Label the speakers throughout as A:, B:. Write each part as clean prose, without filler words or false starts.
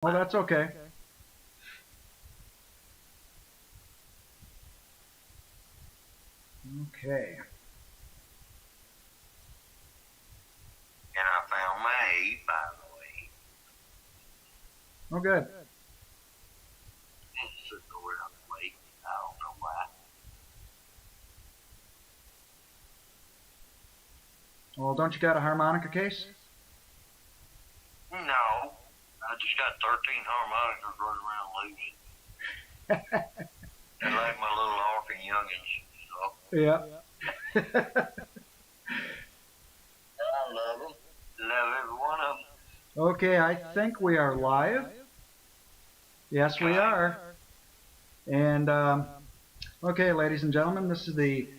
A: Well, that's okay. Okay.
B: And I found my 8, by the way.
A: Oh, good.
B: It's sitting over on the lake. I don't know why.
A: Well, don't you got a harmonica case?
B: No. I just got 13 harmonicas running around loose. They're like my little orphan youngins. So.
A: Yeah.
B: I love them. Love every one of them.
A: Okay, I think we are live. Yes, we are. And, okay, ladies and gentlemen, this is the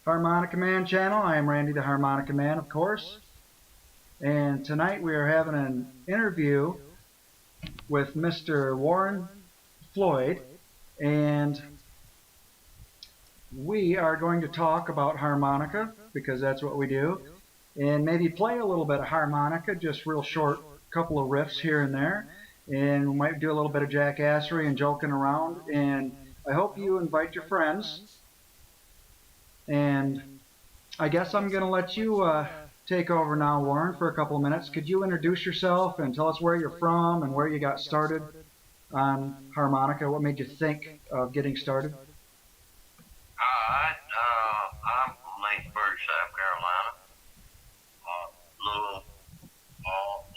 A: Harmonica Man channel. I am Randy the Harmonica Man, of course. And tonight we are having an interview with Mr. Warren Floyd. And we are going to talk about harmonica, because that's what we do. And maybe play a little bit of harmonica, just real short couple of riffs here and there. And we might do a little bit of jackassery and joking around. And I hope you invite your friends. And I guess I'm going to let you take over now, Warren, for a couple of minutes. Could you introduce yourself and tell us where you're from and where you got started on harmonica? What made you think of getting started?
B: Alright, I'm from Lynchburg, South Carolina.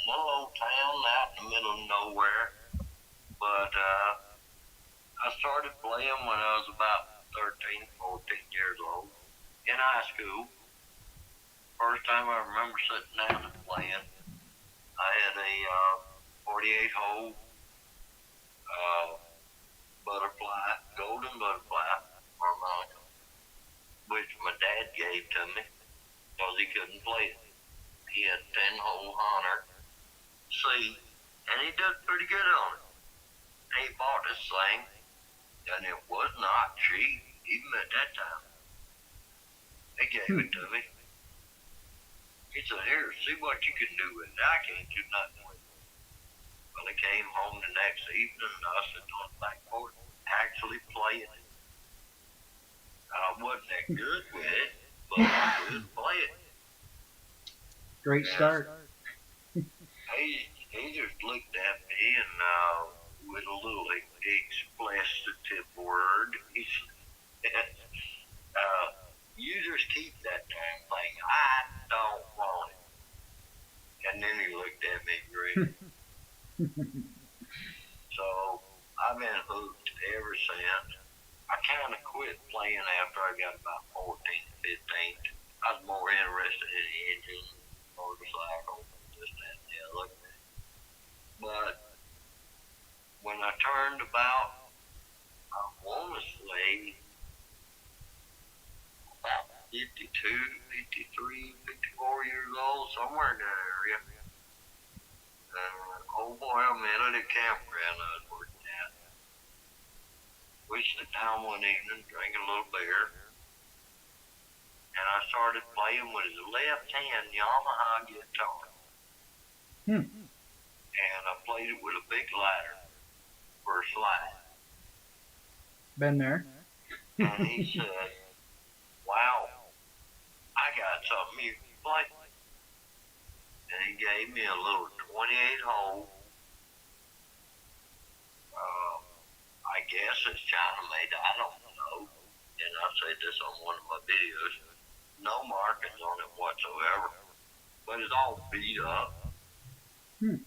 B: Little old town out in the middle of nowhere. But I started playing when I was about 13, 14 years old in high school. First time I remember sitting down and playing, I had a 48-hole butterfly, golden butterfly harmonica, which my dad gave to me because he couldn't play it. He had a 10-hole Hunter C, and he did pretty good on it. And he bought this thing, and it was not cheap, even at that time. He gave it to me. He said, "Here, see what you can do with it." I can't do nothing with it. Well, he came home the next evening, and I said, "On the backboard, actually playing it." I wasn't that good with it, but I could play it.
A: Great start.
B: He just looked at me and with a little expletive word, he said, "You just keep that damn thing. I don't want it." And then he looked at me grinning. So I've been hooked ever since. I kind of quit playing after I got about 14, 15. I was more interested in the engine, motorcycle, this, that, and the other. But when I turned about, I want to say, about 52, 53, 54 years old, somewhere in that area. Oh boy, I met at a campground I was working at. We sat down one evening, drank a little beer, and I started playing with his left-hand Yamaha guitar. And I played it with a big ladder for a slide.
A: Been there.
B: And he said, "Wow, I got something you can play." And he gave me a little 28-hole. I guess it's China made, I don't know. And I said this on one of my videos. No markings on it whatsoever. But it's all beat up. And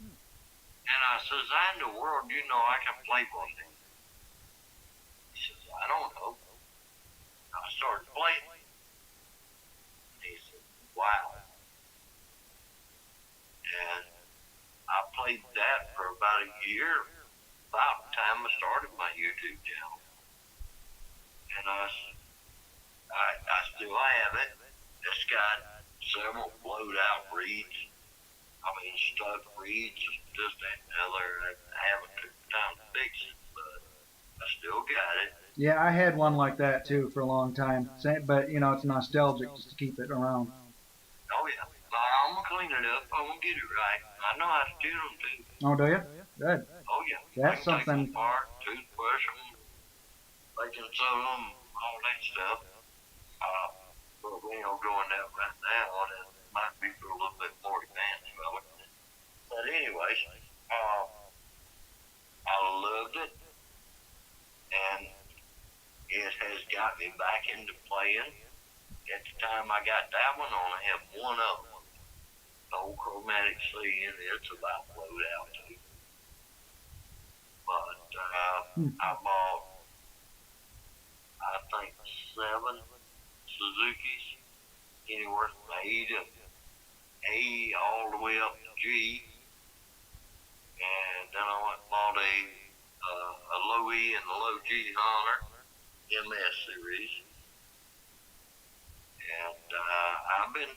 B: I says, "How in the world do you know I can play one thing?" He says, "I don't know." I started playing. He said, "Wow." And I played that for about a year, about the time I started my YouTube channel. And I still have it. It's got several blowed out reeds. I mean, stuck reeds, this, that, and the other. I haven't took the time to fix it, but I still got it.
A: Yeah, I had one like that too for a long time. But, you know, it's nostalgic just to keep it around.
B: Oh, yeah. I'm going to clean it up. I'm going to get it right. I know how to tune them, too.
A: Oh, do you? Good.
B: Oh, yeah.
A: That's
B: I can take them
A: something.
B: apart, toothbrush them, baking soda them, all that stuff. But we ain't gonna go in that right now. That might be for a little bit more advanced fella. But anyways, I loved it, and it has got me back into playing. At the time I got that one, I only had one of them. The old chromatic C, and it's about blowed out too. But I bought, I think, 7 Suzuki's, anywhere from A all the way up to G, and then I went and bought a low E and a low G Honor MS series, and I've been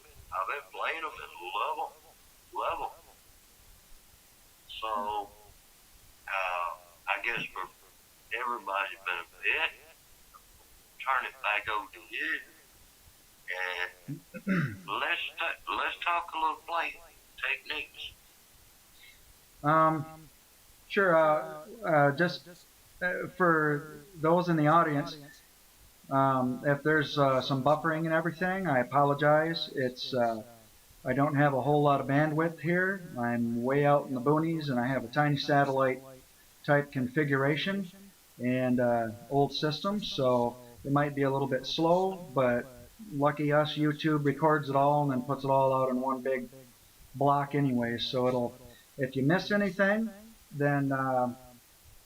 B: playing them and love them. So I guess for everybody's benefit, turn it back over to you, and let's talk a little playing techniques.
A: Sure. Just for those in the audience, if there's some buffering and everything, I apologize. I don't have a whole lot of bandwidth here. I'm way out in the boonies, and I have a tiny satellite type configuration and old system, so it might be a little bit slow, but lucky us, YouTube records it all and then puts it all out in one big block anyway. So if you miss anything, then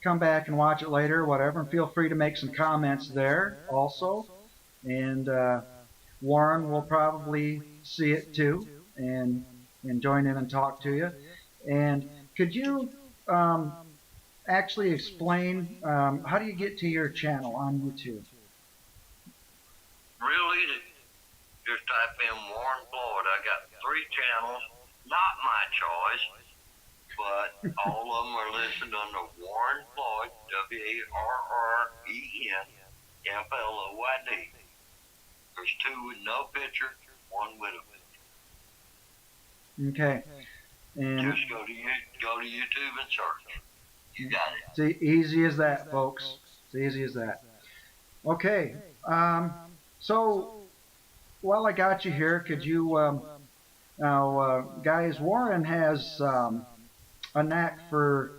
A: come back and watch it later, whatever, and feel free to make some comments there also. And Warren will probably see it too and join in and talk to you. And could you actually explain how do you get to your channel on YouTube?
B: Real easy. Just type in Warren Floyd. I got 3 channels, not my choice, but all of them are listed under Warren Floyd, WARREN FLOYD. There's 2 with no picture, 1 with a picture.
A: Okay. And
B: just go to YouTube and search. You got it.
A: It's easy as that, folks. It's easy as that. Okay. So while I got you here, could you now, guys, Warren has a knack for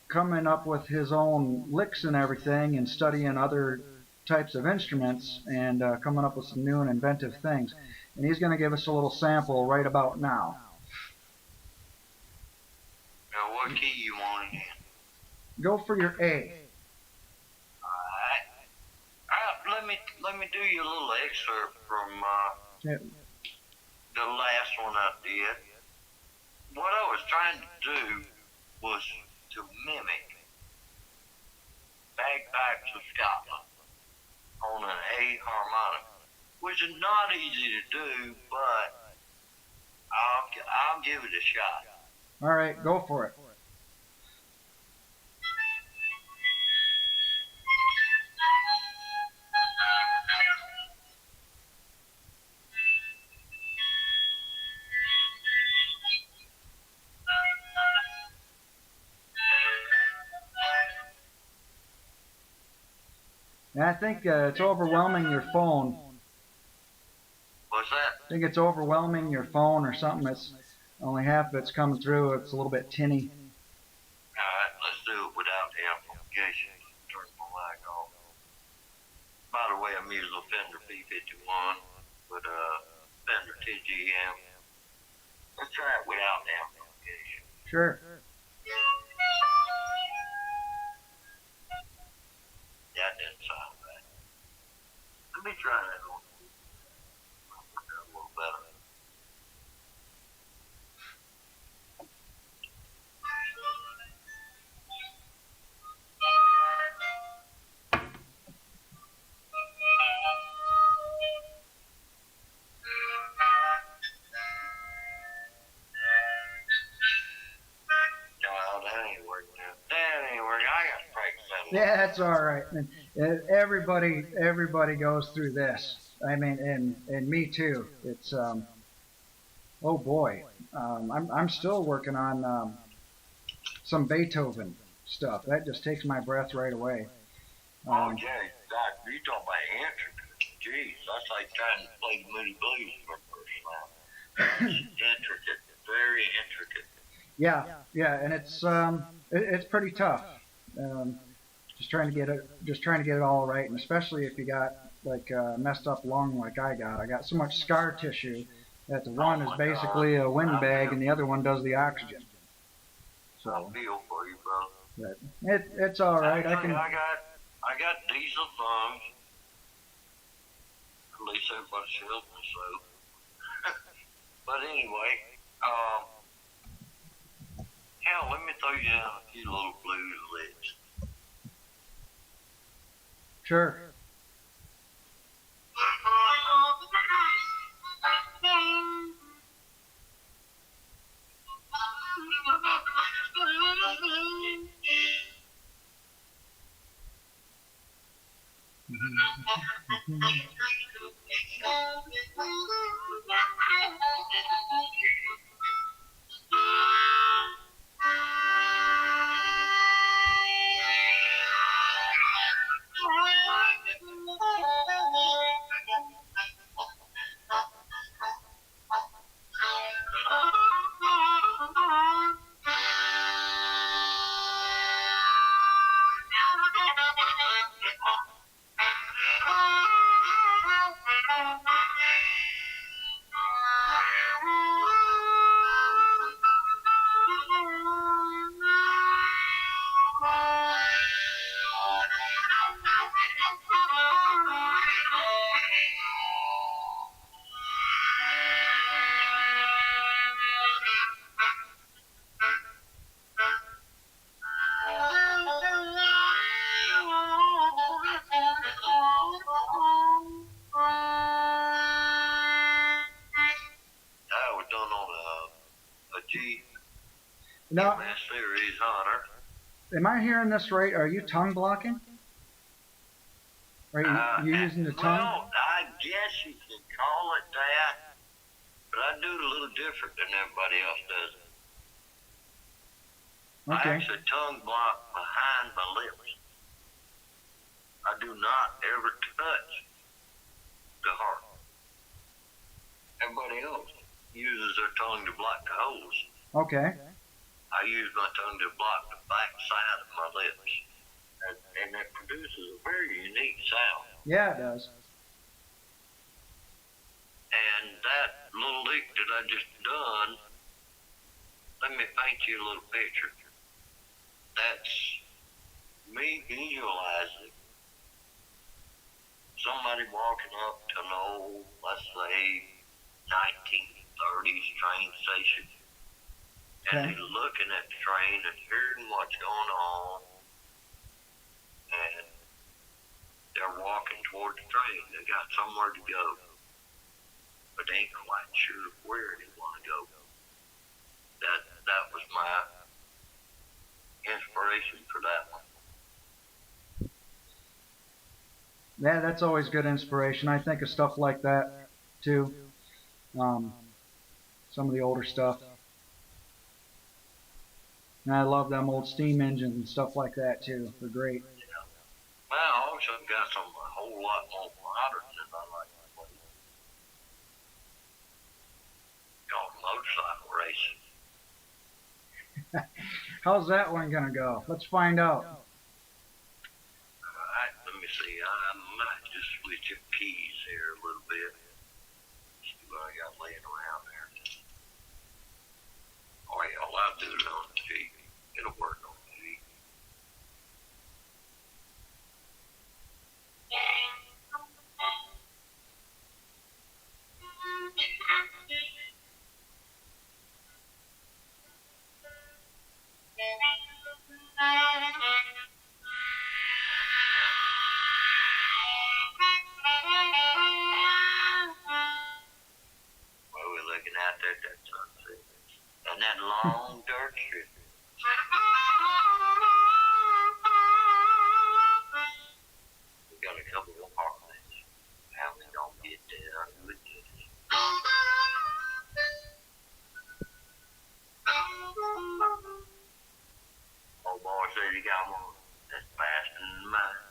A: coming up with his own licks and everything, and studying other types of instruments, and coming up with some new and inventive things. And he's going to give us a little sample right about now.
B: Now, what key you want in?
A: Go for your A.
B: Alright. Let me do you a little excerpt from the last one I did. What I was trying to do was to mimic Bagpipes of Scotland on an A harmonica, which is not easy to do, but I'll give it a shot.
A: All right, go for it. And I think it's overwhelming your phone.
B: What's that?
A: I think it's overwhelming your phone or something. It's only half of it's coming through. It's a little bit tinny.
B: Alright, let's do it without the amplification. Turn the mic off. By the way, I'm using a Fender P51 with a Fender TGM. Let's try it without the amplification.
A: Sure.
B: That didn't sound bad. Let me try that one. I'll work out a little better. No, that ain't working now. That ain't working. I got to practice that a little.
A: Yeah, that's all right. And everybody goes through this. I mean, and me too. It's oh boy, I'm still working on some Beethoven stuff. That just takes my breath right away.
B: Oh yeah, God, you talking about intricate? Jeez, that's like trying to play the Moody Blues for the first time. Intricate, very intricate.
A: Yeah, and it's pretty tough. Um, just trying to get it all right, and especially if you got like a messed up lung like I got. I got so much scar tissue that the one is basically a windbag and the other one does the oxygen.
B: I feel for you, bro.
A: But it's all right.
B: Actually, I got diesel thumbs. At least everybody tells me so. But anyway, hell, let me throw you down a few little blues licks.
A: Sure. Now,
B: Series honor.
A: am I hearing this right? Are you tongue blocking? Are you using the tongue?
B: Well, I guess you could call it that, but I do it a little different than everybody else does it.
A: Okay.
B: I actually tongue block behind my lips. I do not ever touch the heart. Everybody else uses their tongue to block the holes.
A: Okay.
B: I use my tongue to block the back side of my lips. And it produces a very unique sound.
A: Yeah, it does.
B: And that little lick that I just done, let me paint you a little picture. That's me visualizing somebody walking up to an old, let's say, 1930s train station. And
A: Okay.
B: they're looking at the train and hearing what's going on. And they're walking toward the train. They got somewhere to go. But they ain't quite sure where they want to go. That was my inspiration for that one.
A: Yeah, that's always good inspiration. I think of stuff like that too. Some of the older stuff. And I love them old steam engines and stuff like that too. They're great.
B: Yeah. Well, I also got some a whole lot more modern than I like to play. Called motorcycle racing.
A: How's that one gonna go? Let's find out.
B: Alright, let me see. I might just switch up keys here a little bit. See what I got laying around there. Oh yeah, well, I'll do it on the G. It'll work on the G. Well, we're looking out there at that sunset. And that long dirt strip. said he got one that's faster than mine.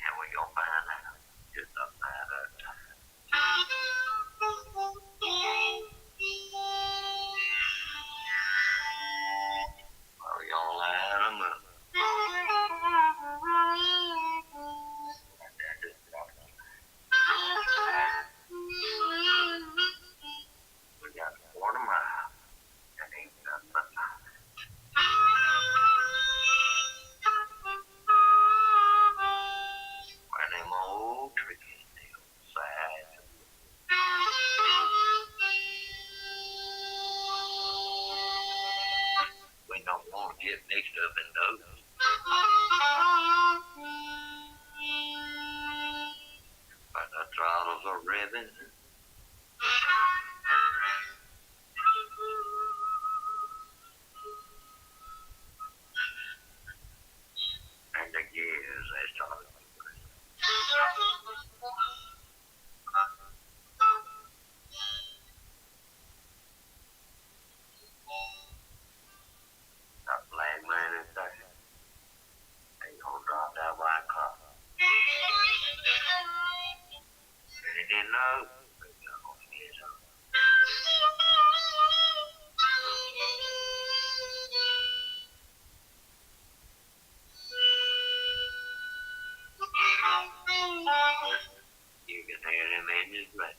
B: And we gonna find out just a matter of time. Are we gonna line them up? We got a quarter mile. That ain't nothing but time. Where them old trees on the side. We don't want to get mixed up in those. But the throttles are revving. And the gears, they started moving. That black man is there. They gonna drop that white car. And he didn't know. They gonna get him. You can hear him in his breath.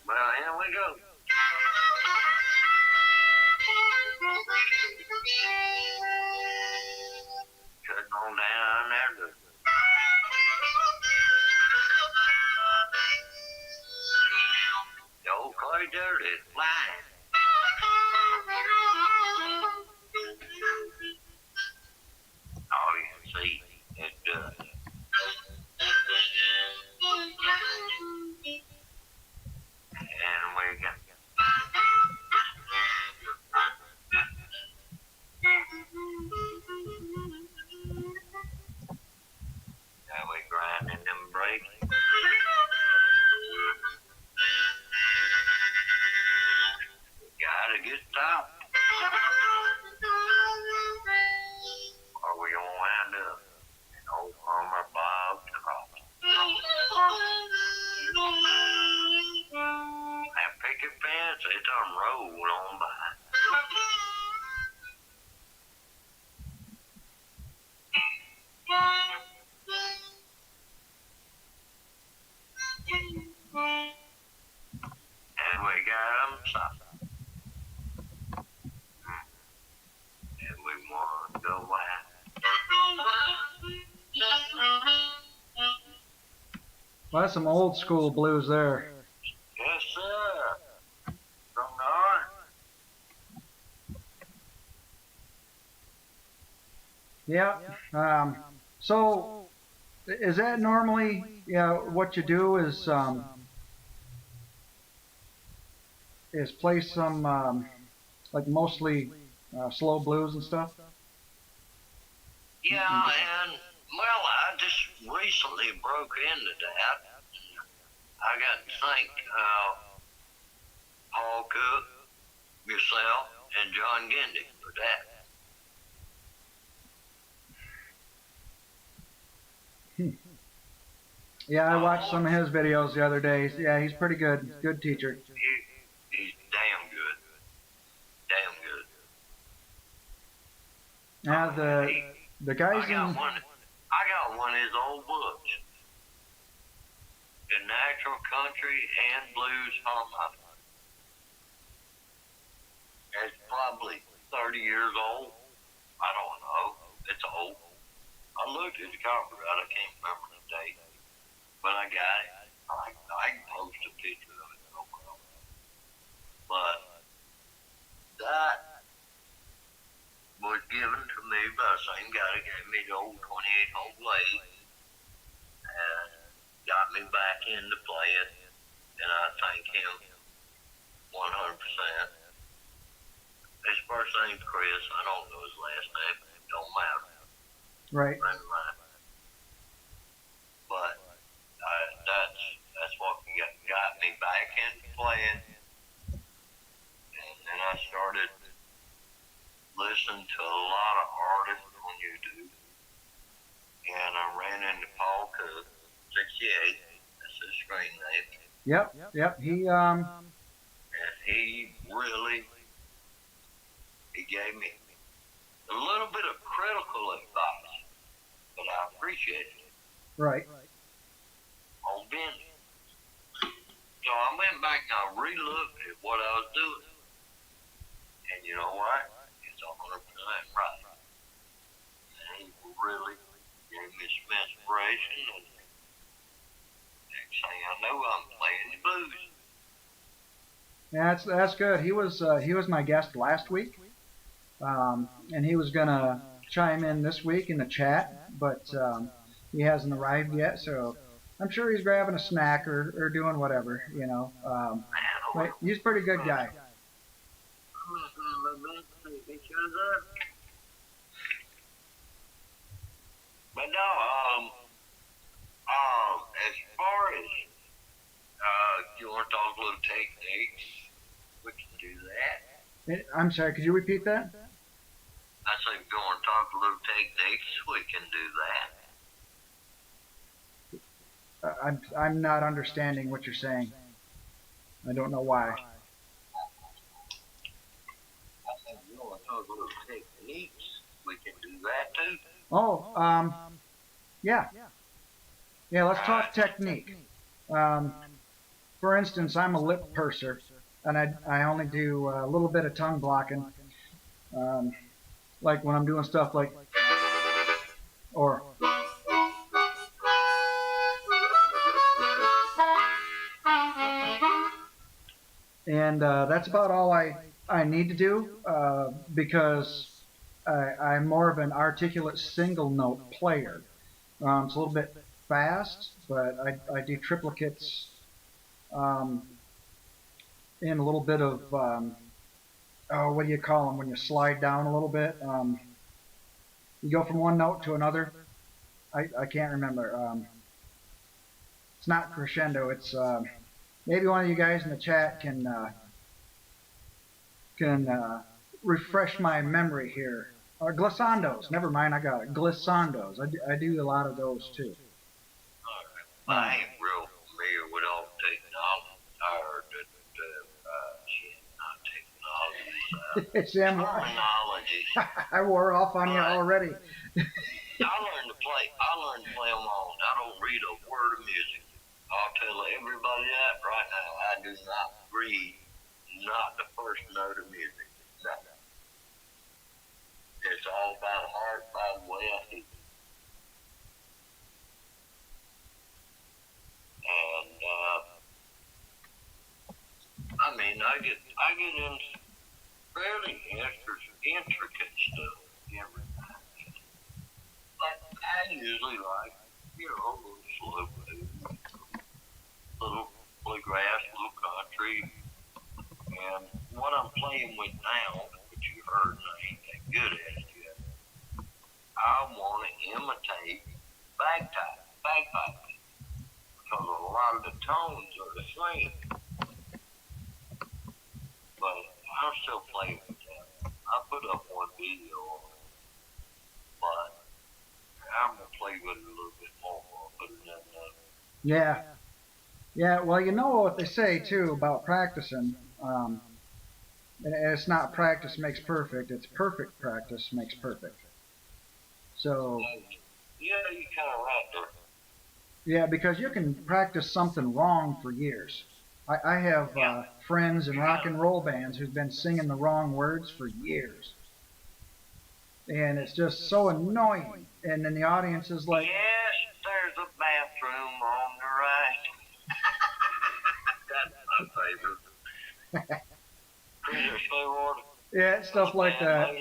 B: Well, here we go. Cutting on down there. The old corridor is flying. Oh, you can see it does. And we got. Now we grinding them brakes. We gotta get stopped. Or we gonna wind up in old Farmer Bob's crossing. That picket fence, it done rolled on by. And we got them stopped. And we want to go wild.
A: Well, that's some old school blues there.
B: Yes, sir. From the heart.
A: Yeah. So, is that normally, what you do is play some like mostly slow blues and stuff?
B: Yeah, and well, I just recently broke into that. I got to thank Paul Cook, yourself, and John Gindy for that.
A: Yeah, I watched some of his videos the other day. Yeah, he's pretty good. Good teacher.
B: He's damn good. Damn good.
A: Now the guys
B: I got one of his old books. The Natural Country and Blues Harmonica. It's probably 30 years old. I don't know. It's old. I looked at the copyright. I can't remember the date. But I got it. I can post a picture of it. No problem. But was given to me by the same guy that gave me the old 28-hole blade and got me back into playing, and I thank him 100%. His first name's Chris. I don't know his last name. Don't matter.
A: Right.
B: But that's what got me back into playing. And then I started listening to a lot of artists on YouTube. And I ran into Paul Cook, 68. That's his screen name.
A: Yep.
B: And he really, he gave me a little bit of critical advice, but I appreciated it.
A: Right.
B: On business. So I went back and I re-looked at what I was doing. And you know what? It's 100% right. And he really gave me some inspiration, and next thing I know, I'm playing the blues.
A: Yeah, that's good. He was my guest last week, and he was gonna chime in this week in the chat, but he hasn't arrived yet. So I'm sure he's grabbing a snack or doing whatever, you know. But he's a pretty good guy.
B: But no, as far as you want to talk a little techniques, we can do that.
A: I'm sorry, could you repeat that?
B: I said, if you want to talk a little techniques, we can do that.
A: I'm not understanding what you're saying. I don't know why.
B: I said, if you want to talk a little techniques, we can do that too.
A: Oh, yeah. Yeah, let's talk technique. For instance, I'm a lip purser, and I only do a little bit of tongue blocking. Like when I'm doing stuff like, or, and that's about all I need to do, because I'm more of an articulate single note player. It's a little bit fast, but I do triplicates in a little bit of, what do you call them when you slide down a little bit? You go from one note to another. I can't remember. It's not crescendo. It's maybe one of you guys in the chat can refresh my memory here. Glissandos. Never mind, I got it. Glissandos. I do a lot of those too.
B: I ain't real familiar with all the technology, or not technology, terminology.
A: I wore off on you already.
B: I learned to play them all. I don't read a word of music. I'll tell everybody that right now. I do not read not the first note of music. No. It's all by the heart, by the way I feel. And I mean, I get in fairly intricate stuff every time. But I usually like, a little slow blues, little bluegrass, little country. And what I'm playing with now, which you heard, and I ain't that good at it yet, I want to imitate bagpiping, because a lot of the tones are the same. But I'm still playing with that. I put up one video on it, but I'm going to play with it a little bit more. I'll put it in there.
A: Yeah. Yeah, well, you know what they say, too, about practicing. And it's not practice makes perfect. It's perfect practice makes perfect. So...
B: yeah, you kind of right there.
A: Yeah, because you can practice something wrong for years. I have friends in rock and roll bands who've been singing the wrong words for years. And it's just so annoying. And then the audience is like...
B: yes, there's a bathroom on the right. That's my favorite.
A: Yeah, stuff like that.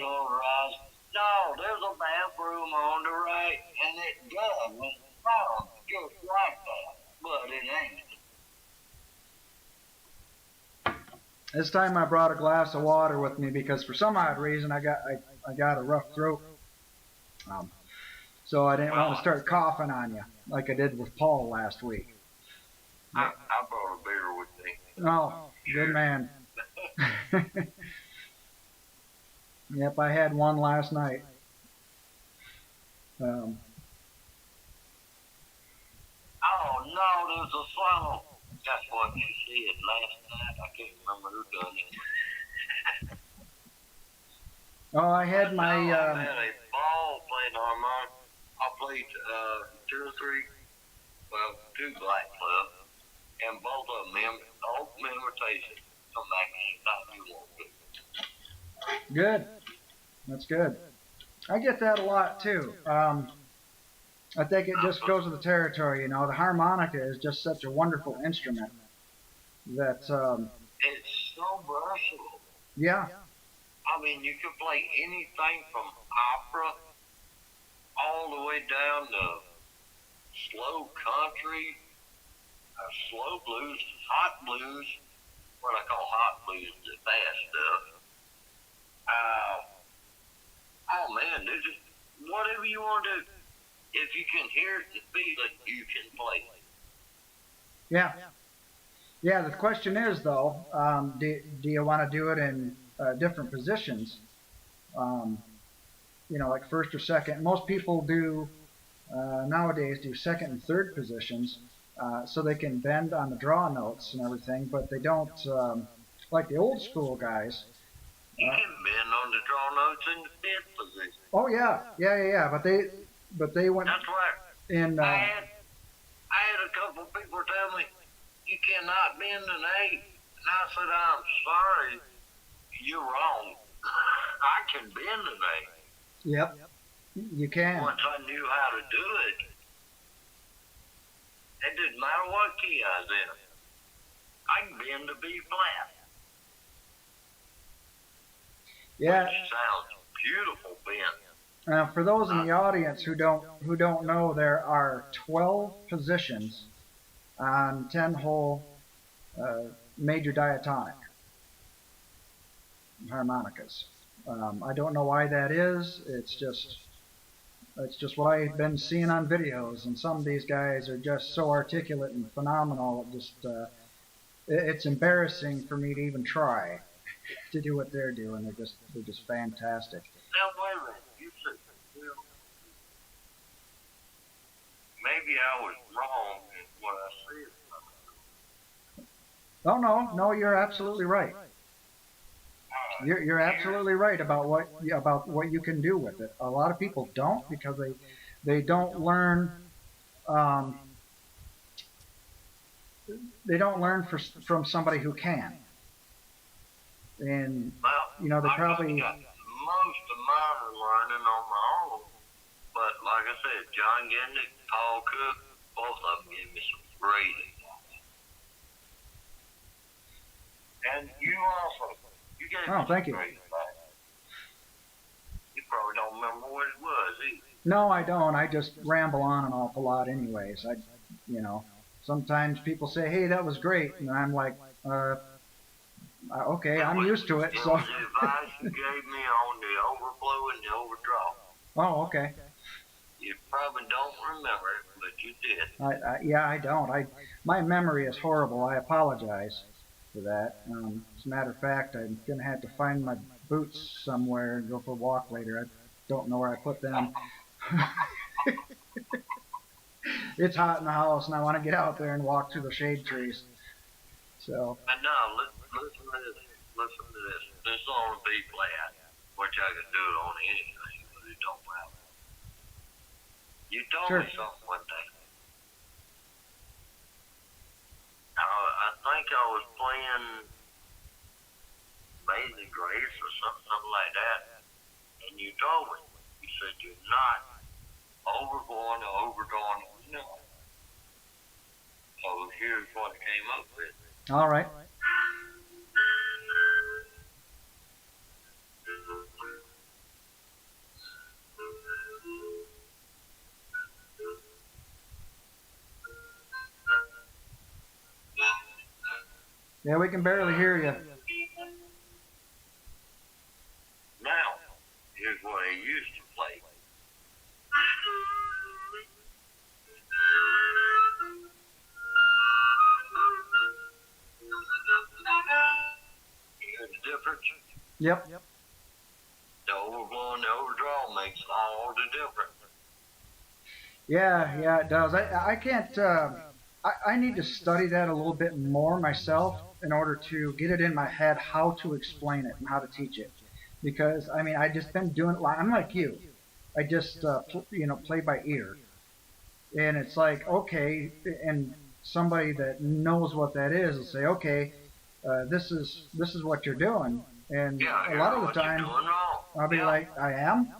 B: it sounds just like that, but it ain't.
A: This time I brought a glass of water with me because for some odd reason I got a rough throat. So I didn't want to start coughing on you like I did with Paul last week.
B: I brought a beer with me.
A: Oh, good man. Yep, I had one last night.
B: Oh no, there's a song. That's what you said last night. I can't remember who done it.
A: Oh, I had my.
B: I had a ball playing harmonica. I played 2 or 3, well, 2 black clubs, and both of them open invitation. Come back anytime you want to.
A: Good. That's good. I get that a lot too. I think it just goes with the territory, you know. The harmonica is just such a wonderful instrument that.
B: It's so versatile.
A: Yeah.
B: I mean, you can play anything from opera all the way down to slow country, slow blues, hot blues, what I call hot blues, the fast stuff. Oh man, there's just whatever you want to do. If you can hear it and feel it, you can play it.
A: Yeah. Yeah, the question is, though, do you want to do it in different positions? You know, like first or second. Most people do, nowadays, do second and third positions, so they can bend on the draw notes and everything, but they don't, like the old school guys.
B: You can bend on the draw notes in the 5th position.
A: Oh, yeah. Yeah. But they went
B: That's right.
A: in.
B: I had a couple people tell me, you cannot bend an 8. And I said, I'm sorry, you're wrong. I can bend an 8.
A: Yep, you can.
B: Once I knew how to do it, it didn't matter what key I was in. I can bend a B flat.
A: Yeah.
B: Which sounds beautiful bend.
A: For those in the audience who don't know, there are 12 positions on 10-hole major diatonic harmonicas. I don't know why that is. It's just what I've been seeing on videos, and some of these guys are just so articulate and phenomenal. It's embarrassing for me to even try to do what they're doing. They're just fantastic.
B: Now wait a minute. Maybe I was wrong in what I said.
A: Oh no, you're absolutely right. You're absolutely right about what you can do with it. A lot of people don't because they don't learn. They don't learn from somebody who can. And you know, they probably.
B: Got most of mine are learning on my own. But like I said, John Gendick, Paul Cook, both of them gave me some great advice. And you also, you gave me
A: thank you.
B: great advice. You probably don't remember what it was either.
A: No, I don't. I just ramble on an awful lot anyways. You know, sometimes people say, hey, that was great. And I'm like, okay, I'm used to it. So.
B: It was the advice you gave me on the overflow and the overdraw.
A: Oh, okay.
B: You probably don't remember it, but you did.
A: Yeah, I don't. My memory is horrible. I apologize for that. As a matter of fact, I'm going to have to find my boots somewhere and go for a walk later. I don't know where I put them. It's hot in the house, and I want to get out there and walk through the shade trees. So.
B: And now, listen to this. Listen to this. This is on a B flat, which I could do it on anything, but it don't matter. You told me something one day. I think I was playing Amazing Grace or something like that, and you told me. You said you're not overgoing or overdoing it. No. So here's what I came up with.
A: All right. Yeah, we can barely hear you.
B: Now, here's what I used to play. You hear the difference?
A: Yep.
B: The overblow and the overdraw makes all the difference.
A: Yeah, it does. I can't. I need to study that a little bit more myself in order to get it in my head how to explain it and how to teach it. Because I mean, I just been doing. I'm like you. I just play by ear, and it's like okay, and somebody that knows what that is will say, okay, this is what you're doing, and
B: Yeah,
A: a
B: you
A: lot
B: know
A: of the
B: what you're
A: time
B: doing wrong.
A: I'll be like, I am,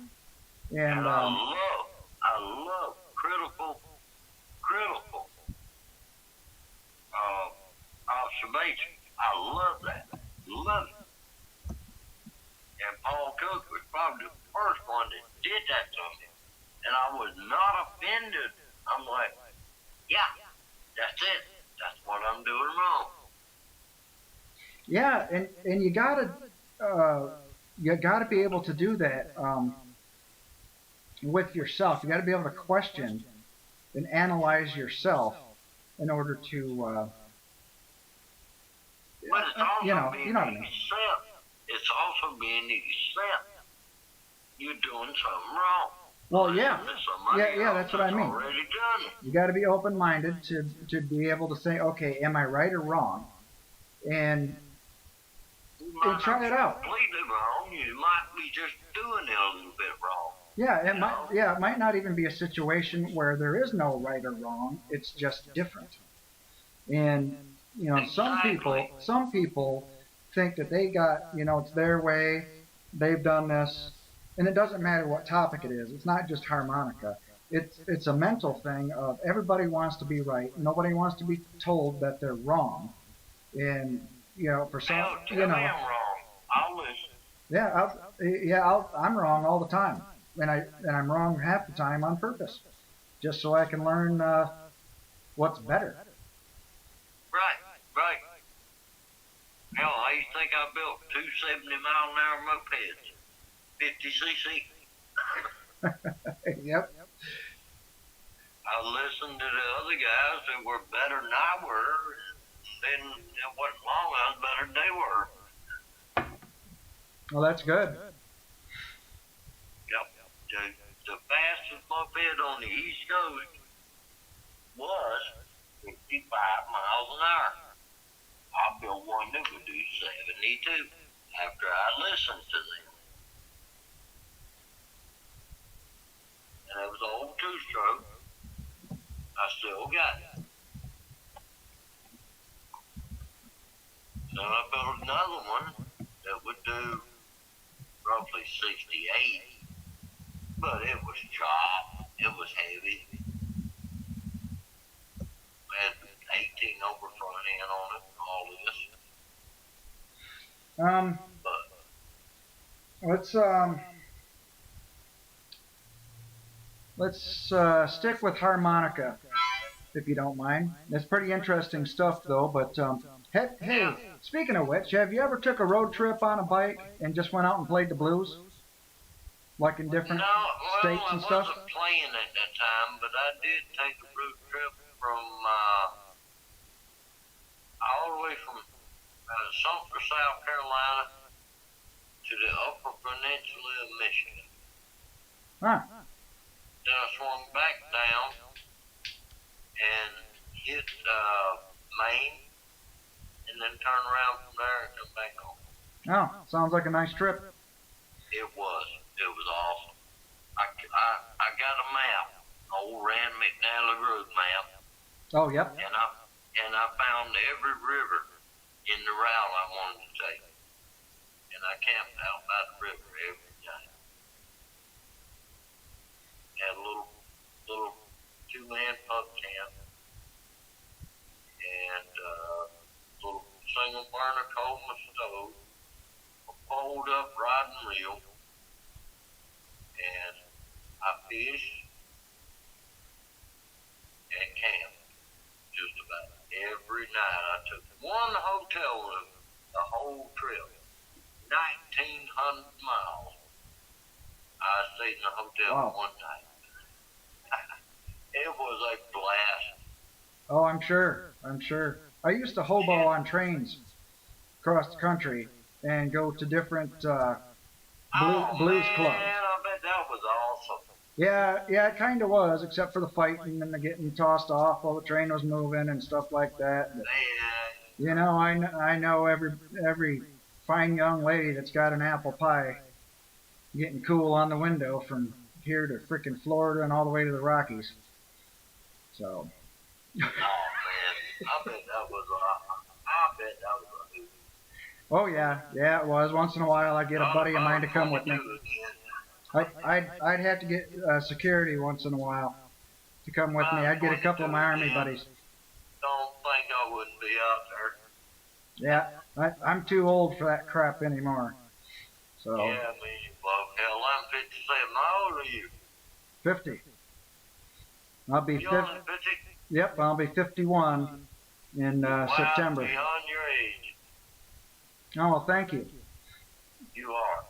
B: And
A: and
B: I love critical observation. I love that. Love it. And Paul Cook was probably the first one that did that to me. And I was not offended. I'm like, yeah, that's it. That's what I'm doing wrong.
A: yeah, and you gotta be able to do that with yourself. You got to be able to question and analyze yourself in order to,
B: But it's also
A: you know
B: being
A: what I mean.
B: accept. It's also being accept. You're doing something wrong.
A: Well, yeah,
B: Listen to somebody else
A: that's what I
B: that's
A: mean.
B: already done it.
A: You got to be open-minded to be able to say, okay, am I right or wrong, and
B: You might
A: try
B: not
A: it
B: be
A: out.
B: completely wrong. You might be just doing it a little bit wrong.
A: It might not even be a situation where there is no right or wrong. It's just different. And
B: Exactly.
A: some people think that they got, it's their way, they've done this, and it doesn't matter what topic it is. It's not just harmonica. It's a mental thing of everybody wants to be right. Nobody wants to be told that they're wrong. And for some,
B: Hell, tell me I'm wrong. I'll listen.
A: I'm wrong all the time, and I'm wrong half the time on purpose, just so I can learn what's better.
B: Right. Hell, I used to think I built two 70-mile-an-hour mopeds. 50cc.
A: Yep.
B: I listened to the other guys that were better than I were. Then it wasn't long I was better than they were.
A: Well, that's good.
B: Yep. The fastest moped on the East Coast was 55 miles an hour. I built one that would do 72 after I listened to them. And it was an old two-stroke. I still got it. Then I built another one that would do roughly 68. But it was chopped. It was heavy. Had 18 over front end on it and all this. But
A: let's stick with harmonica, if you don't mind. It's pretty interesting stuff, though. But hey, speaking of which, have you ever took a road trip on a bike and just went out and played the blues, like in different states and stuff?
B: I wasn't playing at that time, but I did take a road trip from all the way from Sumter, South Carolina to the Upper Peninsula of Michigan.
A: Huh.
B: Then I swung back down and hit Maine, and then turn around from there and come back home.
A: Oh, sounds like a nice trip.
B: It was awesome. I got a map, old Rand McNally Road map.
A: Oh, yep.
B: And I found every river in the route I wanted to take. And I camped out by the river every night. Had a little 2-man pub camp and little single burner Coleman stove, a fold up rod and reel, and I fished and camped just about every night. I took one in the hotel room the whole trip. 1,900 miles. I stayed in the hotel
A: Wow.
B: one night. It was a blast.
A: Oh, I'm sure. I'm sure. I used to hobo on trains across the country and go to different blues
B: man,
A: clubs.
B: I bet that was awesome.
A: Yeah, it kind of was, except for the fighting and the getting tossed off while the train was moving and stuff like that. But,
B: Man,
A: I know every fine young lady that's got an apple pie getting cool on the window from here to frickin' Florida and all the way to the Rockies. So.
B: oh man, I bet that was a hoot.
A: Oh yeah, it was. Once in a while, I'd get a buddy of mine to come with me. I'd have to get security once in a while to come with me. I'd get a couple of my army buddies.
B: Don't think I wouldn't be out there.
A: Yeah, I'm too old for that crap anymore. So.
B: Yeah, me. Well, hell, I'm 57. How old are you?
A: 50. I'll be 50. Yep, I'll be 51 in September.
B: Beyond your age.
A: Oh, well, thank you.
B: You are.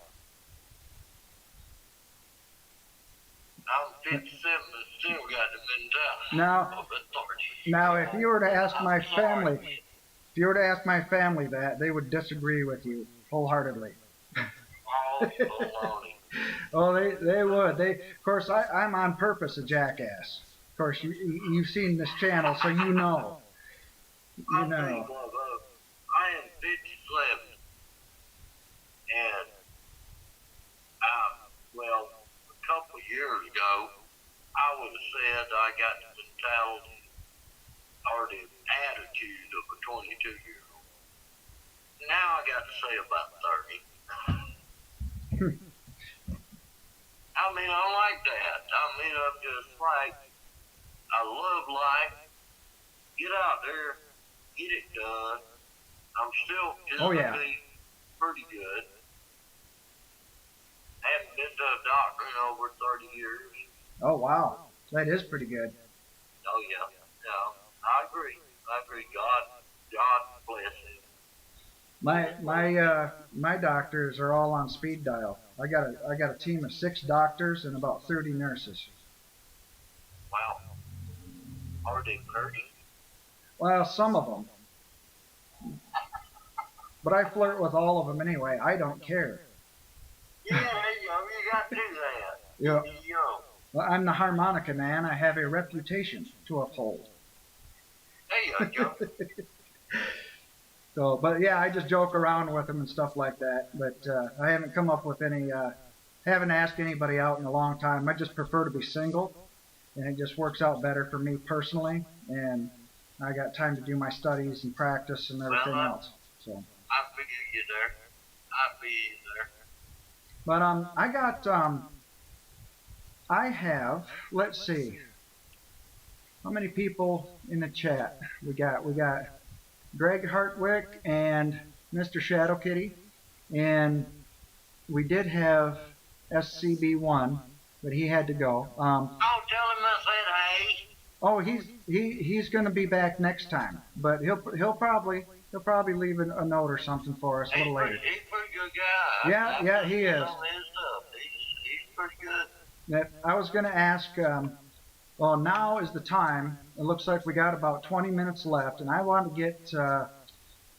B: I'm 57 and still got the mentality.
A: Now, if you were to ask my family, that, they would disagree with you wholeheartedly.
B: Oh, baloney.
A: Oh, they would. Of course, I'm on purpose a jackass. Of course, you've seen this channel, so you know.
B: I am 57, and well, a couple of years ago, I would have said I got the mentality or the attitude of a 22-year-old. Now I got to say about 30. I mean, I like that. I mean, I'm just like, I love life. Get out there, get it done. I'm still physically pretty good. Haven't been to a doctor in over 30 years. Oh,
A: wow. That is pretty good.
B: Oh, yeah. No, I agree. God bless him.
A: My doctors are all on speed dial. I got a team of 6 doctors and about 30 nurses.
B: Wow. Are they pretty?
A: Well, some of them. But I flirt with all of them anyway. I don't care.
B: Yeah, you got to do that.
A: Yeah. Well, I'm the Harmonica Man. I have a reputation to uphold.
B: There you go.
A: So, but yeah, I just joke around with them and stuff like that. But I haven't come up with any, haven't asked anybody out in a long time. I just prefer to be single, and it just works out better for me personally. And I got time to do my studies and practice and everything else. So.
B: I feel you there.
A: But I have, let's see, how many people in the chat? We got Greg Hartwick and Mr. Shadow Kitty, and we did have SCB1, but he had to go.
B: Oh, tell him I said hey.
A: Oh, he's going to be back next time, but he'll probably leave a note or something for us a little later.
B: He's a pretty good guy.
A: Yeah, he is.
B: He's pretty good.
A: I was going to ask, well, now is the time. It looks like we got about 20 minutes left, and I want to get,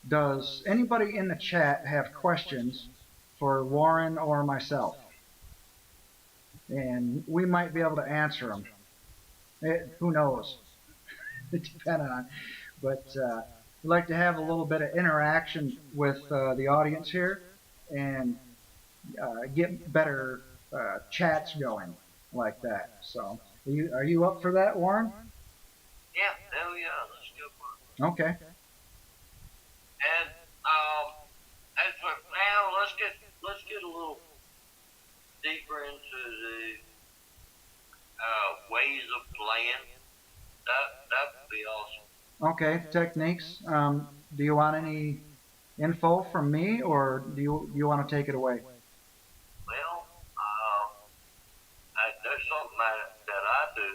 A: does anybody in the chat have questions for Warren or myself? And we might be able to answer them. Who knows? It depends on. But we'd like to have a little bit of interaction with the audience here and get better chats going like that. So, are you up for that, Warren?
B: Yeah, hell yeah, let's go for it.
A: Okay.
B: And as for now, let's get a little deeper into the ways of playing. That would be awesome.
A: Okay, techniques. Do you want any info from me, or do you want to take it away?
B: Well, there's something that I do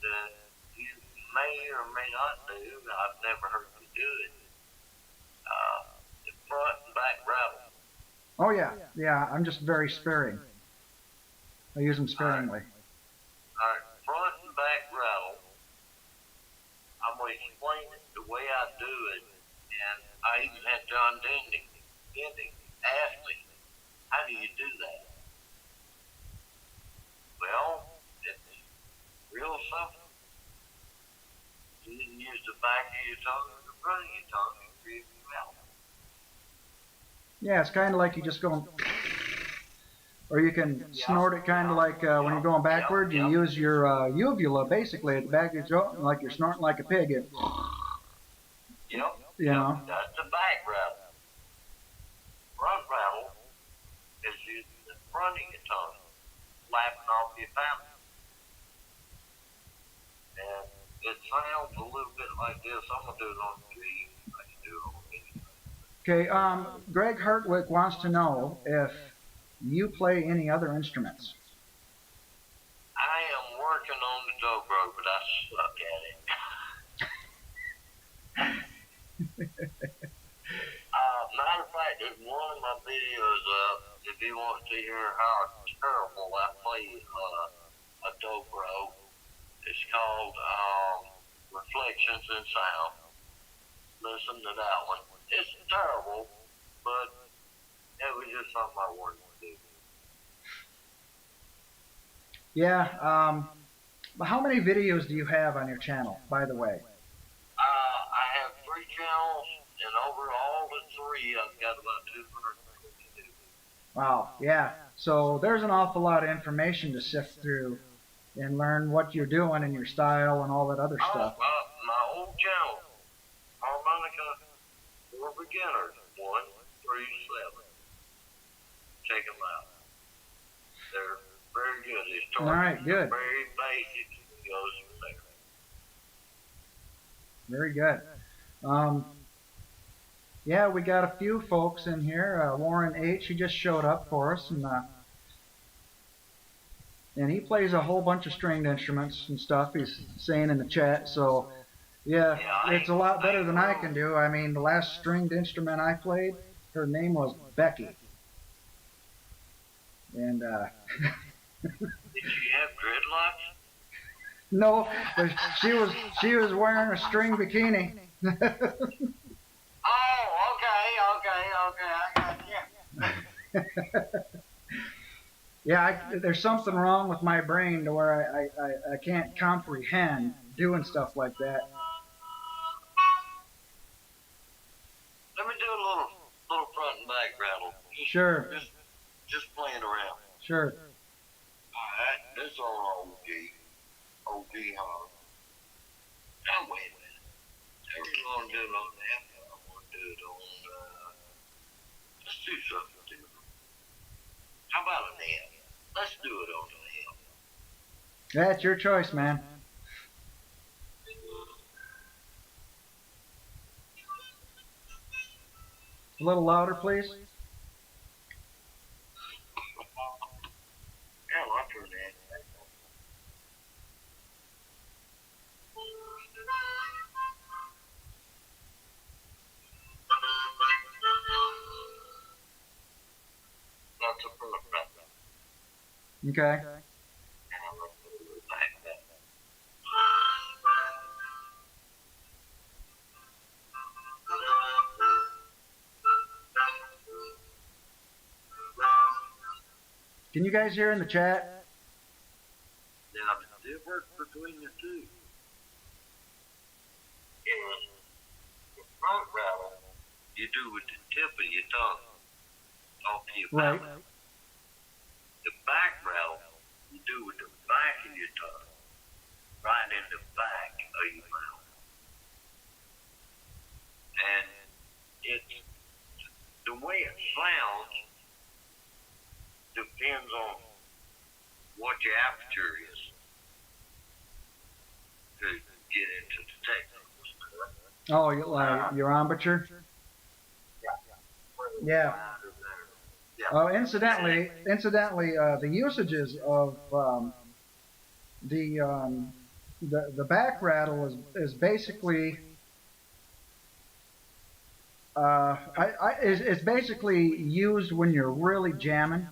B: that you may or may not do. I've never heard you do it.
A: Oh yeah, yeah. I'm just very sparing. I use them
B: Alright,
A: sparingly.
B: alright. Front and back rattle. I'm gonna explain it the way I do it, and I even had John Dendy ask me, how do you do that? Well, it's real simple. You can use the back of your tongue or the front of your tongue to create your mouth.
A: Yeah, it's kind of like you just go, or you can snort it kind of like when you're going backward. You use your uvula basically at the back of your throat, like you're snorting like a pig.
B: Yep,
A: You know.
B: that's the back rattle. Front rattle is using the front of your tongue, flapping off your mouth. And it sounds a little bit like this. I'm gonna do it on G. I can do it on E.
A: Okay. Greg Hartwick wants to know if you play any other instruments.
B: I am working on the dobro, but I suck at it. Matter of fact, there's one of my videos up. If you want to hear how terrible I play a dobro, it's called Reflections in Sound. Listen to that one. It's terrible, but it was just something I wanted to do.
A: Yeah. How many videos do you have on your channel, by the way?
B: I have 3 channels, and over all the 3, I've got about 222.
A: Wow. Yeah. So there's an awful lot of information to sift through and learn what you're doing and your style and all that other stuff.
B: My old channel, Harmonica for Beginners, 137. Check them out. They're very good. They start
A: All right, good.
B: very basic and goes from there.
A: Very good. Yeah, we got a few folks in here. Warren H. He just showed up for us, and he plays a whole bunch of stringed instruments and stuff. He's saying in the chat. So, yeah, it's a lot better than I can do. I mean, the last stringed instrument I played, her name was Becky, and
B: Did she have dreadlocks?
A: no, but she was wearing a string bikini.
B: Oh, okay. I got you.
A: Yeah, there's something wrong with my brain to where I can't comprehend doing stuff like that.
B: Let me do a little front and back rattle.
A: Sure.
B: Just playing around.
A: Sure.
B: Alright, this is on OG hard. Now wait a minute. I was gonna do it on that. I wanna do it on let's do something different. How about an F? Let's do it on an F.
A: That's your choice, man. A little louder, please.
B: Hell, I turn that. That's a front rattle.
A: Okay.
B: And I'm gonna do it back rattle.
A: Can you guys hear in the chat?
B: Now, the difference between the two is the front rattle you do with the tip of your tongue off your
A: Right.
B: mouth. The back rattle you do with the back of your tongue right in the back of your mouth. And the way it sounds depends on what your aperture is to get into the technical stuff.
A: Oh, your embouchure? Yeah. Incidentally, the usages of the back rattle is basically It's basically used when you're really jamming,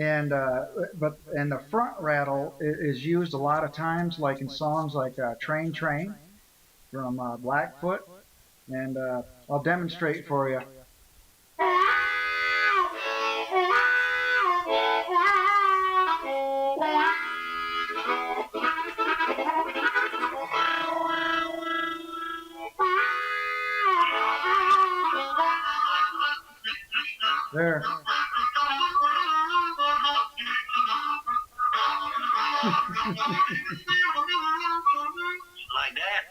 A: and the front rattle is used a lot of times, like in songs like "Train Train" from Blackfoot, and I'll demonstrate for you. There.
B: Like that?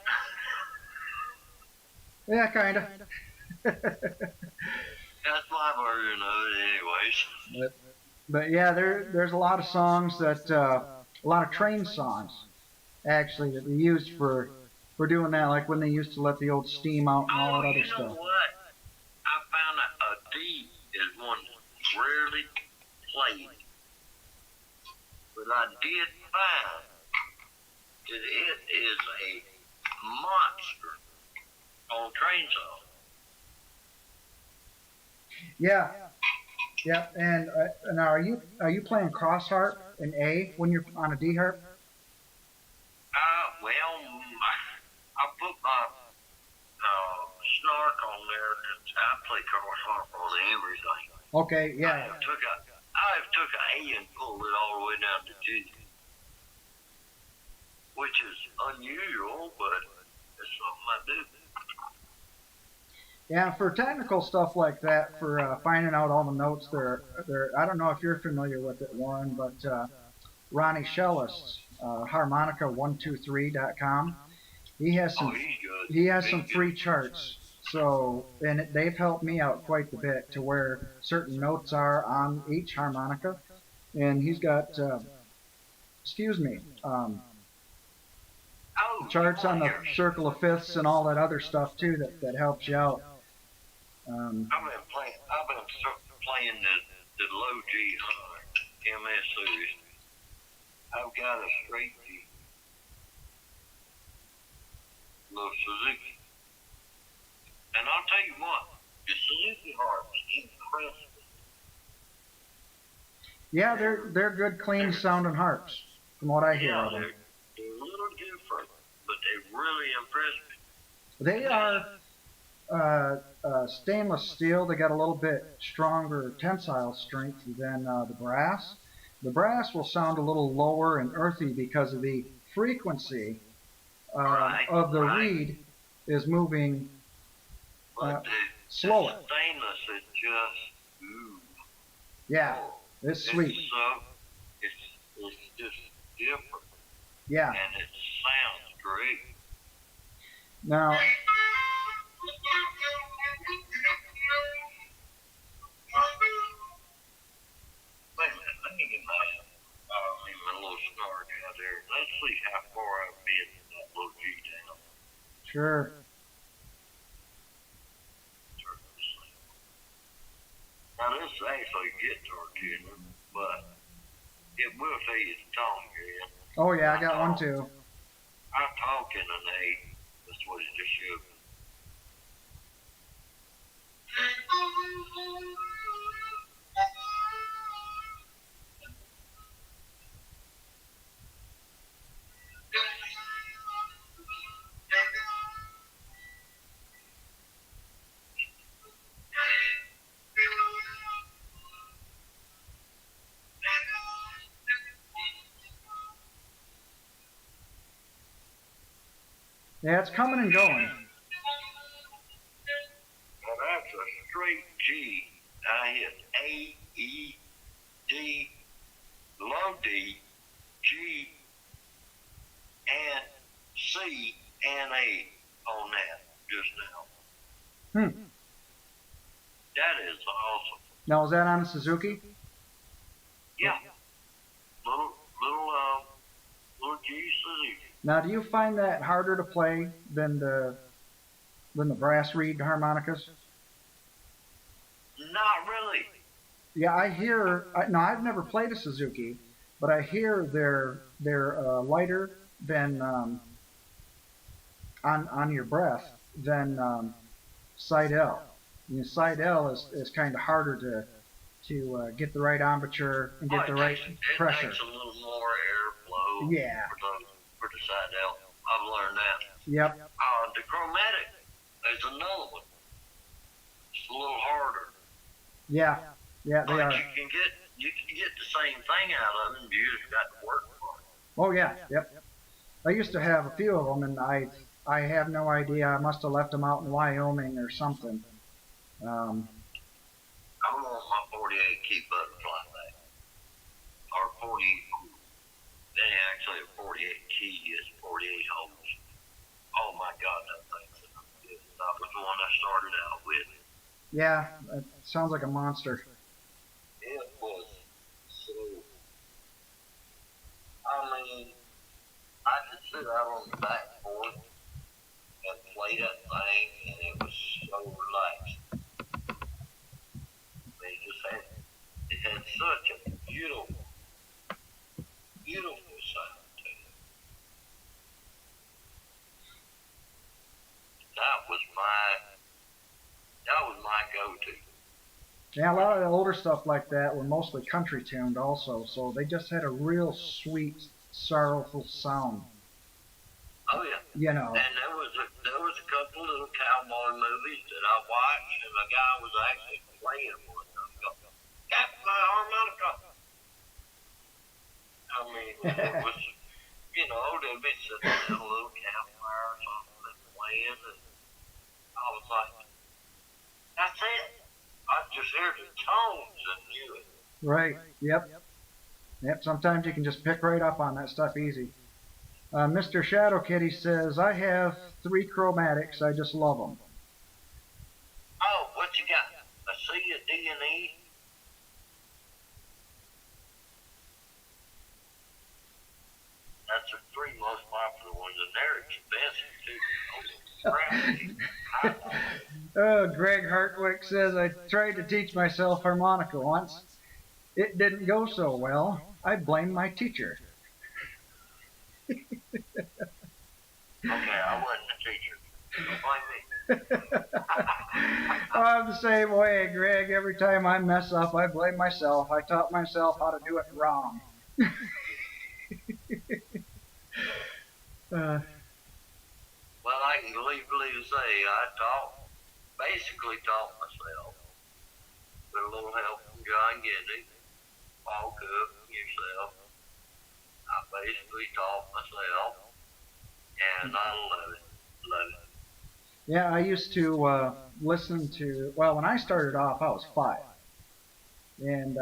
A: Yeah, kind of.
B: That's my version of it, anyways.
A: But yeah, there's a lot of songs that a lot of train songs actually that they used for doing that, like when they used to let the old steam out and all that other
B: You know
A: stuff.
B: what? I found a D is one that's rarely played, but I did find that it is a monster on train song.
A: Yeah, yeah. And now are you playing cross harp in A when you're on a D harp?
B: Well, I put my snark on there, and I play cross harp on everything.
A: Okay, yeah.
B: I have took a A and pulled it all the way down to G, which is unusual, but it's something I do.
A: Yeah, for technical stuff like that, for finding out all the notes, I don't know if you're familiar with it, Warren, but Ronnie Shellis, harmonica123.com, he has
B: Oh,
A: some
B: he's good.
A: he has some
B: He's
A: free
B: good.
A: charts. So, and they've helped me out quite a bit to where certain notes are on each harmonica, and he's got, excuse me,
B: Oh,
A: charts on the
B: here.
A: circle of fifths and all that other stuff too that helps you out.
B: I've been playing the low G MS series. I've got a straight G, little Suzuki, and I'll tell you what, the Suzuki harps impress me.
A: Yeah, they're good, clean sounding harps, from what I hear
B: Yeah,
A: of them.
B: they're a little different, but they really impress me.
A: They are stainless steel. They got a little bit stronger tensile strength than the brass. The brass will sound a little lower and earthy because of the frequency of the reed is moving
B: But
A: slower.
B: the stainless is just, ooh.
A: Yeah, it's sweet.
B: It's just different,
A: Yeah.
B: and it sounds great.
A: Now,
B: Wait a minute, let me get my little snark out there. Let's see how far I've been in that little G down.
A: sure.
B: Now this is actually guitar tuner, but it will tell you the tone you're in.
A: Oh yeah, I got one too.
B: I talk in an A. That's what it just showed me.
A: Yeah, it's coming and going.
B: Now that's a straight G. I hit A, E, D, low D, G, and C, and A on that just now.
A: Hmm.
B: That is awesome.
A: Now, is that on a Suzuki?
B: Yeah. Little G Suzuki.
A: Now, do you find that harder to play than the brass reed harmonicas?
B: Not really.
A: Yeah, I hear. Now, I've never played a Suzuki, but I hear they're lighter than on your breath than side L. Seidel is kind of harder to get the right embouchure and get the right pressure.
B: It takes a little more airflow.
A: Yeah.
B: For the Seidel. I've learned that.
A: Yep.
B: The chromatic is another one. It's a little harder.
A: Yeah. Yeah, they are.
B: You can get the same thing out of them. You just got to work for it.
A: Oh yeah. Yep. I used to have a few of them, and I have no idea. I must have left them out in Wyoming or something.
B: I want my 48 key butterfly back. Or 40. Then actually a 48 key is 48 holes. Oh my God, that thing's good. That was the one I started out with.
A: Yeah, it sounds like a monster.
B: It was so. I mean, I could sit out on the back porch and play that thing, and it was so relaxed. It had such a beautiful sound to it. That was my go-to.
A: Yeah, a lot of the older stuff like that were mostly country tuned also, so they just had a real sweet, sorrowful sound.
B: Oh yeah.
A: You know.
B: And there was a couple little cowboy movies that I watched, and the guy was actually playing one of them. Got my harmonica. I mean, it was, they'd be sitting in a little campfire or something and playing, and I was like, that's it. I just heard the tones and knew it.
A: Right. Yep. Sometimes you can just pick right up on that stuff easy. Mr. Shadow Kitty says, I have 3 chromatics. I just love them.
B: Oh, what you got? A C, a D, and E? That's the 3 most popular ones, and they're expensive too.
A: Greg Hartwick says, I tried to teach myself harmonica once. It didn't go so well. I blame my teacher.
B: Okay, I wasn't a teacher. Don't blame me.
A: I'm the same way, Greg. Every time I mess up, I blame myself. I taught myself how to do it wrong.
B: Well, I can legally say I basically taught myself. With a little help from John Gidney, Paul Cook, yourself. I basically taught myself, and I love it.
A: Yeah, I used to listen to, well, when I started off, I was 5. And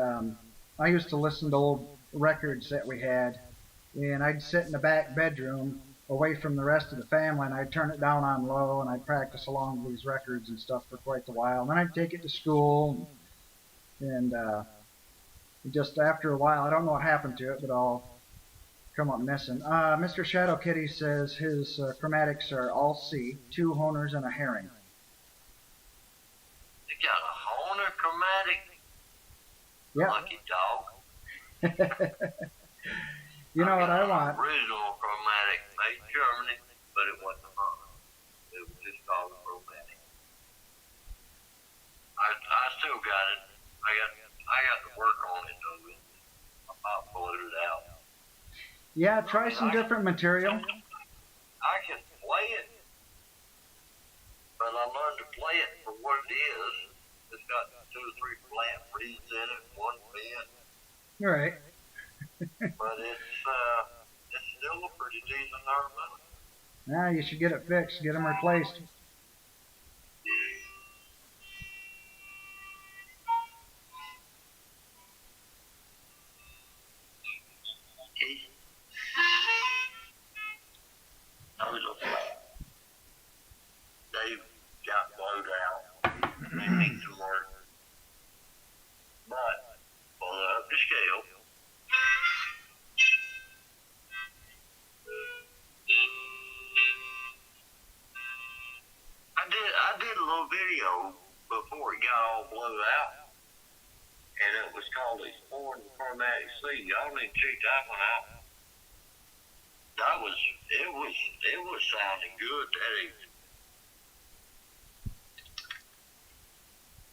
A: I used to listen to old records that we had, and I'd sit in the back bedroom away from the rest of the family, and I'd turn it down on low, and I'd practice along with these records and stuff for quite a while. And then I'd take it to school, and just after a while, I don't know what happened to it, but I'll come up missing. Mr. Shadow Kitty says his chromatics are all C, 2 honers and a herring.
B: You got a honer chromatic?
A: Yep.
B: Lucky dog.
A: You know what I want?
B: Original chromatic made in Germany, but it wasn't a honer. It was just called a chromatic. I still got it. I got to work on it though. I blew it out.
A: Yeah, try some different material.
B: I can play it, but I learned to play it for what it is. It's got 2 or 3 flat reeds in it, 1 bend.
A: You're right.
B: But it's still a pretty decent harmonica.
A: Now you should get it fixed, get them replaced.
B: Those are flat. They got blowed out. They need some work. But, pull it up to scale. I did a little video before it got all blew out. And it was called Exploring the Chromatic C. Y'all need to check that one out. It was sounding good that evening.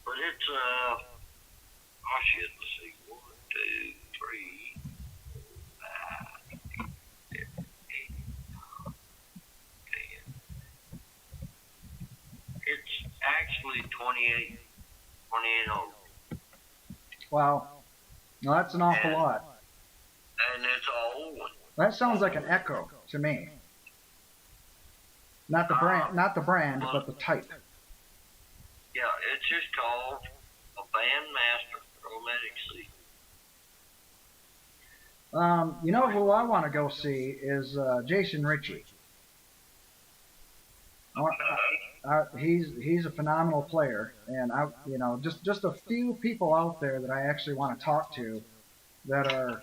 B: But it's, oh shit, let's see, 1, 2, 3, 5, 6, 7, 8, 9, 10. It's actually 28 holes.
A: Wow. Well, that's an awful lot.
B: And it's an old one.
A: That sounds like an Echo to me. Not the brand, but the type.
B: Yeah, it's just called a Bandmaster Chromatic C.
A: You know who I want to go see is Jason Ritchie. He's a phenomenal player, and just a few people out there that I actually want to talk to that are,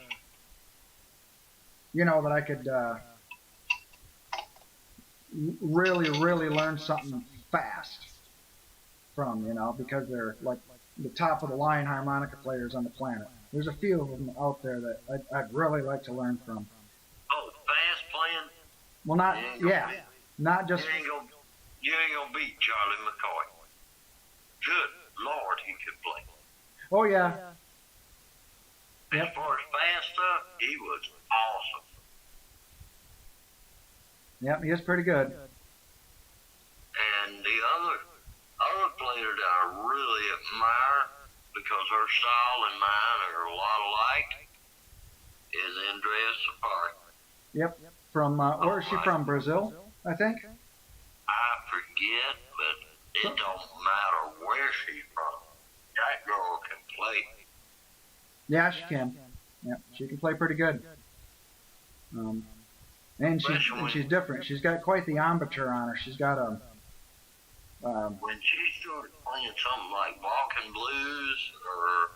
A: that I could really learn something fast from, because they're like the top of the line harmonica players on the planet. There's a few of them out there that I'd really like to learn from.
B: Oh, fast playing?
A: Well, not just.
B: You ain't gonna beat Charlie McCoy. Good Lord, he could play.
A: Oh yeah.
B: As far as fast stuff, he was awesome.
A: Yep, he is pretty good.
B: And the other player that I really admire, because her style and mine are a lot alike, is Andrea Sapari.
A: Yep. From where is she from? Brazil, I think.
B: I forget, but it don't matter where she's from. That girl can play.
A: Yeah, she can. Yep, she can play pretty good. And she's different. She's got quite the embouchure on her. She's got a.
B: When she started playing something like Balkan Blues or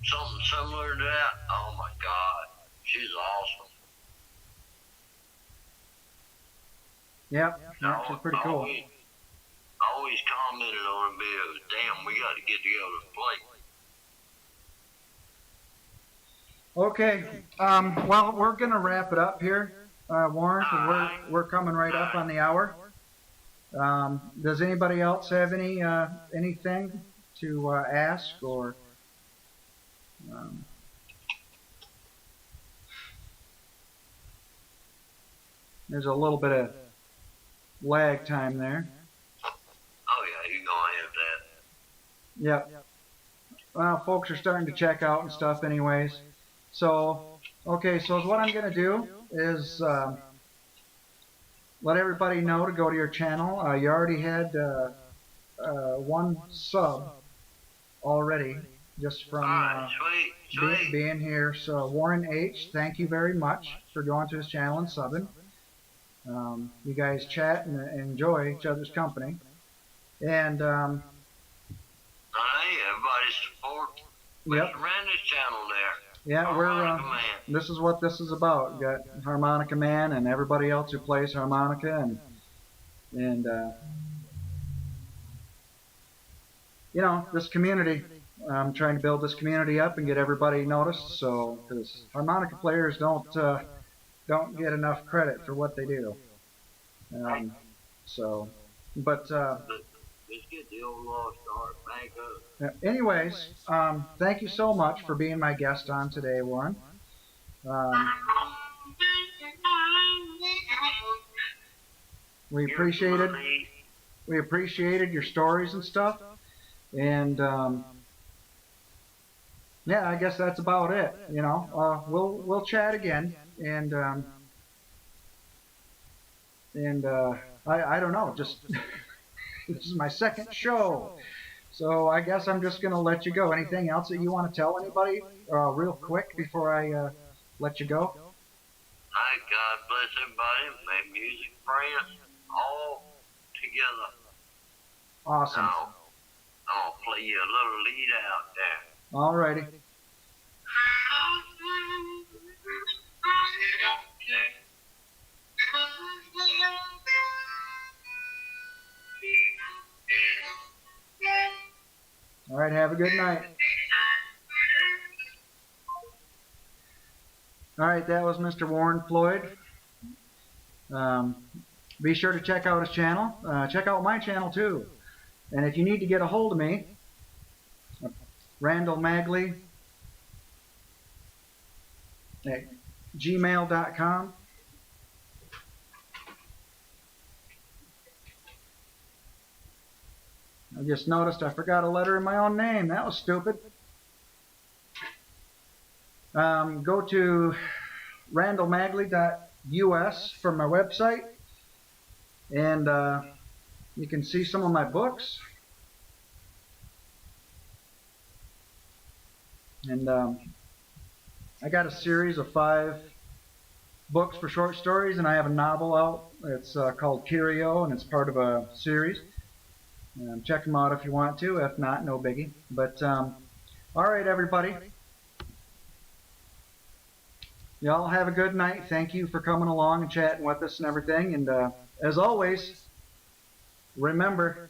B: something similar to that, oh my God, she's awesome.
A: Yep, she's pretty cool.
B: I always commented on her videos, damn, we got to get together and play.
A: Okay, well, we're going to wrap it up here, Warren, because we're coming right up on the hour. Does anybody else have anything to ask or? There's a little bit of lag time there.
B: Oh yeah, you're gonna have that.
A: Yep. Well, folks are starting to check out and stuff anyways. So, okay, so what I'm going to do is let everybody know to go to your channel. You already had one sub already just from
B: sweet.
A: being here. So, Warren H., thank you very much for going to his channel and subbing. You guys chat and enjoy each other's company. And
B: hey, everybody support Mr. Randy's channel there.
A: Yeah,
B: Harmonica Man.
A: This is what this is about. You got Harmonica Man and everybody else who plays harmonica, and this community. I'm trying to build this community up and get everybody noticed. So, because harmonica players don't get enough credit for what they do. But.
B: Let's get the old lost art back up.
A: Anyways, thank you so much for being my guest on today, Warren. We appreciated your stories and stuff, and yeah, I guess that's about it. We'll chat again, and I don't know, just. This is my second show, so I guess I'm just going to let you go. Anything else that you want to tell anybody real quick before I let you go?
B: Hi, God bless everybody. May music friends all together.
A: Awesome.
B: Now, I'm going to play you a little lead out there.
A: Alrighty. All right, have a good night. All right, that was Mr. Warren Floyd. Be sure to check out his channel. Check out my channel too. And if you need to get a hold of me, randallmagley@gmail.com. I just noticed I forgot a letter in my own name. That was stupid. Go to randallmagley.us for my website, and you can see some of my books. And I got a series of 5 books for short stories, and I have a novel out. It's called Curio, and it's part of a series. Check them out if you want to. If not, no biggie. But all right, everybody. Y'all have a good night. Thank you for coming along and chatting with us and everything. And as always, remember,